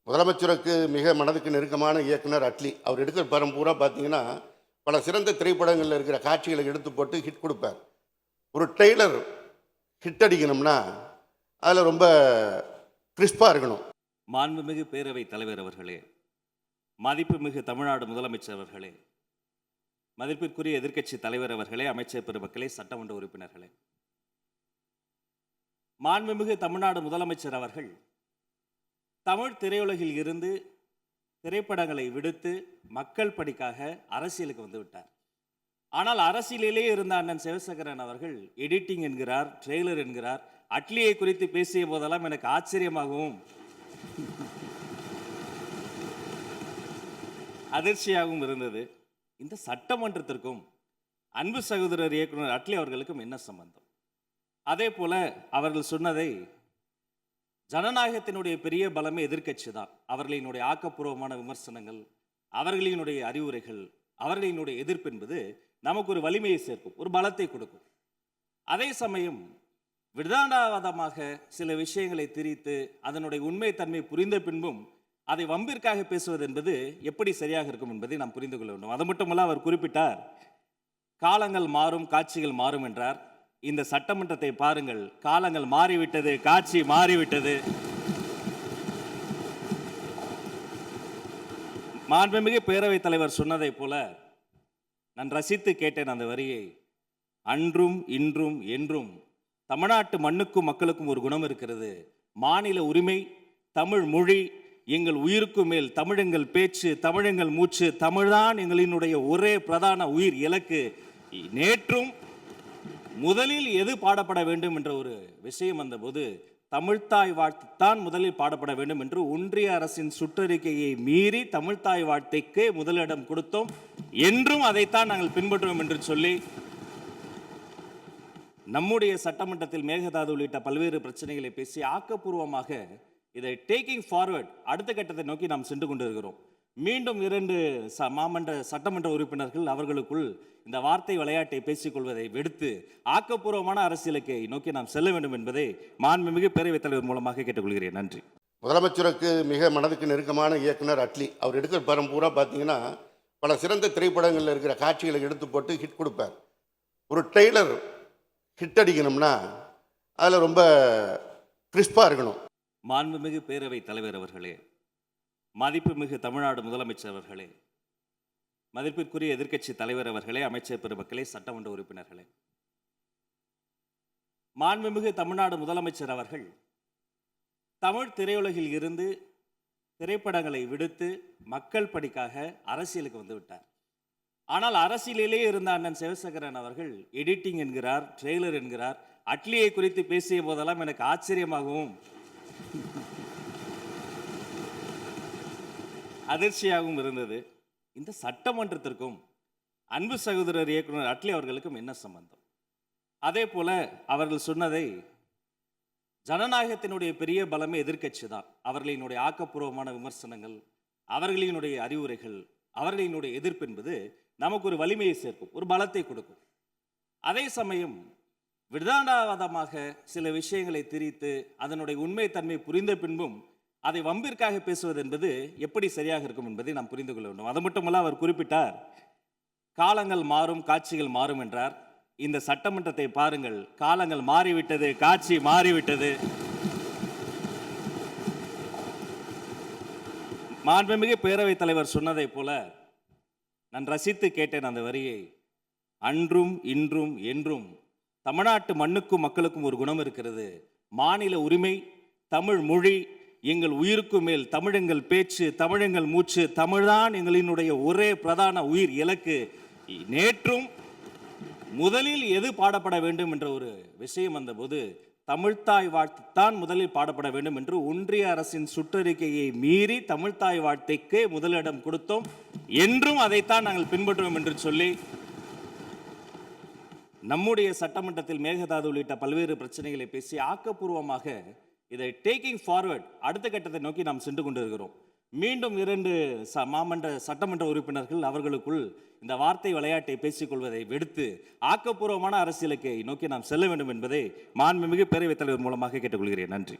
முதலமைச்சருக்கு மிக மனதுக்கு நெருக்கமான இயக்குனர் அட்லி. அவர் எடுக்கிற படம் பூரா பார்த்தீங்கன்னா, பல சிறந்த திரைப்படங்கள்ல இருக்கிற காட்சிகளை எடுத்து போட்டு ஹிட் குடுப்பார். ஒரு ட்ரெய்லர் ஹிட் அடிக்கணும்னா, அதில ரொம்ப கிறிஸ்பா இருக்கணும். மாண்புமிகு பேரவைத் தலைவர் அவர்களே, மதிப்புமிகு தமிழ்நாடு முதலமைச்சர் அவர்களே, மதிப்பிற்குரிய எதிர்க்கட்சி தலைவர் அவர்களே, அமைச்சர் பெருமக்களே, சட்டமன்ற உறுப்பினர்களே, மாண்புமிகு தமிழ்நாடு முதலமைச்சர் அவர்கள் தமிழ் திரையுலகில் இருந்து திரைப்படங்களை விடுத்து மக்கள் பணிக்காக அரசியலுக்கு வந்து விட்டார். ஆனால் அரசியலிலேயே இருந்த அண்ணன் சிவசேகரன் அவர்கள் எடிட்டிங் என்கிறார், ட்ரெய்லர் என்கிறார். அட்லியை குறித்து பேசிய போதெல்லாம் எனக்கு ஆச்சரியமாகவும் அதிர்ச்சியாகவும் இருந்தது. இந்த சட்டமன்றத்திற்கும் அன்பு சகோதரர் இயக்குனர் அட்லி அவர்களுக்கும் என்ன சம்பந்தம்? அதே போல அவர்கள் சொன்னதை, ஜனநாயகத்தினுடைய பெரிய பலமே எதிர்க்கட்சி தான். அவர்களினுடைய ஆக்கப்பூர்வமான விமர்சனங்கள், அவர்களினுடைய அறிவுரைகள், அவர்களினுடைய எதிர்ப்பு என்பது நமக்கு ஒரு வலிமையை சேர்க்கும், ஒரு பலத்தை கொடுக்கும். அதே சமயம் விதாண்டாவாதமாக சில விஷயங்களை திரித்து அதனுடைய உண்மை தன்மை புரிந்த பின்பும் அதை வம்பிற்காக பேசுவது என்பது எப்படி சரியாக இருக்கும் என்பதை நாம் புரிந்து கொள்ள வேண்டும். அது மட்டுமல்ல, அவர் குறிப்பிட்டார், காலங்கள் மாறும் காட்சிகள் மாறும் என்றார். இந்த சட்டமன்றத்தை பாருங்கள், காலங்கள் மாறிவிட்டது, காட்சி மாறிவிட்டது. மாண்புமிகு பேரவைத் தலைவர் சொன்னதை போல நான் ரசித்து கேட்டேன் அந்த வரியை. அன்றும் இன்றும் என்றும் தமிழ்நாட்டு மண்ணுக்கும் மக்களுக்கும் ஒரு குணம் இருக்கிறது. மாநில உரிமை, தமிழ் மொழி எங்கள் உயிருக்கும் மேல், தமிழெங்கள் பேச்சு, தமிழெங்கள் மூச்சு, தமிழ்தான் எங்களினுடைய ஒரே பிரதான உயிர் இலக்கு. நேற்றும் முதலில் எது பாடப்பட வேண்டும் என்ற ஒரு விஷயம் வந்தபோது தமிழ்த்தாய் வாழ்த்துத்தான் முதலில் பாடப்பட வேண்டும் என்று ஒன்றிய அரசின் சுற்றறிக்கையை மீறி தமிழ்த்தாய் வாழ்த்தைக்கு முதலிடம் கொடுத்தோம். என்றும் அதைத்தான் நாங்கள் பின்பற்றுவோம் என்று சொல்லி நம்முடைய சட்டமன்றத்தில் மேகதாது உள்ளிட்ட பல்வேறு பிரச்சனைகளை பேசி ஆக்கப்பூர்வமாக இதை டேக்கிங் ஃபார்வர்ட் அடுத்த கட்டத்தை நோக்கி நாம் சென்று கொண்டிருக்கிறோம். மீண்டும் 2 மாமன்ற சட்டமன்ற உறுப்பினர்கள் அவர்களுக்குள் இந்த வார்த்தை விளையாட்டை பேசிக்கொள்வதை விடுத்து ஆக்கப்பூர்வமான அரசியலுக்கு நோக்கி நாம் செல்ல வேண்டும் என்பதை மாண்புமிகு பேரவைத் தலைவர் மூலமாக கேட்டுக்கொள்கிறேன். நன்றி. முதலமைச்சருக்கு மிக மனதுக்கு நெருக்கமான இயக்குனர் அட்லி. அவர் எடுக்கிற படம் பூரா பார்த்தீங்கன்னா, பல சிறந்த திரைப்படங்கள்ல இருக்கிற காட்சிகளை எடுத்து போட்டு ஹிட் குடுப்பார். ஒரு ட்ரெய்லர் ஹிட் அடிக்கணும்னா, அதில ரொம்ப கிறிஸ்பா இருக்கணும். மாண்புமிகு பேரவைத் தலைவர் அவர்களே, மதிப்புமிகு தமிழ்நாடு முதலமைச்சர் அவர்களே, மதிப்பிற்குரிய எதிர்க்கட்சி தலைவர் அவர்களே, அமைச்சர் பெருமக்களே, சட்டமன்ற உறுப்பினர்களே, மாண்புமிகு தமிழ்நாடு முதலமைச்சர் அவர்கள் தமிழ் திரையுலகில் இருந்து திரைப்படங்களை விடுத்து மக்கள் பணிக்காக அரசியலுக்கு வந்து விட்டார். ஆனால் அரசியலிலேயே இருந்த அண்ணன் சிவசேகரன் அவர்கள் எடிட்டிங் என்கிறார், ட்ரெய்லர் என்கிறார். அட்லியை குறித்து பேசிய போதெல்லாம் எனக்கு ஆச்சரியமாகவும் அதிர்ச்சியாகவும் இருந்தது. இந்த சட்டமன்றத்திற்கும் அன்பு சகோதரர் இயக்குனர் அட்லி அவர்களுக்கும் என்ன சம்பந்தம்? அதே போல அவர்கள் சொன்னதை, ஜனநாயகத்தினுடைய பெரிய பலமே எதிர்க்கட்சி தான். அவர்களினுடைய ஆக்கப்பூர்வமான விமர்சனங்கள், அவர்களினுடைய அறிவுரைகள், அவர்களினுடைய எதிர்ப்பு என்பது நமக்கு ஒரு வலிமையை சேர்க்கும், ஒரு பலத்தை கொடுக்கும். அதே சமயம் விதாண்டாவாதமாக சில விஷயங்களை திரித்து அதனுடைய உண்மை தன்மை புரிந்த பின்பும் அதை வம்பிற்காக பேசுவது என்பது எப்படி சரியாக இருக்கும் என்பதை நாம் புரிந்து கொள்ள வேண்டும். அது மட்டுமல்ல, அவர் குறிப்பிட்டார், காலங்கள் மாறும் காட்சிகள் மாறும் என்றார். இந்த சட்டமன்றத்தை பாருங்கள், காலங்கள் மாறிவிட்டது, காட்சி மாறிவிட்டது. மாண்புமிகு பேரவைத் தலைவர் சொன்னதை போல நான் ரசித்து கேட்டேன் அந்த வரியை. அன்றும் இன்றும் என்றும் தமிழ்நாட்டு மண்ணுக்கும் மக்களுக்கும் ஒரு குணம் இருக்கிறது. மாநில உரிமை, தமிழ் மொழி எங்கள் உயிருக்கும் மேல், தமிழெங்கள் பேச்சு, தமிழெங்கள் மூச்சு, தமிழ்தான் எங்களினுடைய ஒரே பிரதான உயிர் இலக்கு. நேற்றும் முதலில் எது பாடப்பட வேண்டும் என்ற ஒரு விஷயம் வந்தபோது தமிழ்த்தாய் வாழ்த்துத்தான் முதலில் பாடப்பட வேண்டும் என்று ஒன்றிய அரசின் சுற்றறிக்கையை மீறி தமிழ்த்தாய் வாழ்த்தைக்கு முதலிடம் கொடுத்தோம். என்றும் அதைத்தான் நாங்கள் பின்பற்றுவோம் என்று சொல்லி நம்முடைய சட்டமன்றத்தில் மேகதாது உள்ளிட்ட பல்வேறு பிரச்சனைகளை பேசி ஆக்கப்பூர்வமாக இதை டேக்கிங் ஃபார்வர்ட் அடுத்த கட்டத்தை நோக்கி நாம் சென்று கொண்டிருக்கிறோம். மீண்டும் 2 மாமன்ற சட்டமன்ற உறுப்பினர்கள் அவர்களுக்குள் இந்த வார்த்தை விளையாட்டை பேசிக்கொள்வதை விடுத்து ஆக்கப்பூர்வமான அரசியலுக்கு நோக்கி நாம் செல்ல வேண்டும் என்பதை மாண்புமிகு பேரவைத் தலைவர் மூலமாக கேட்டுக்கொள்கிறேன். நன்றி.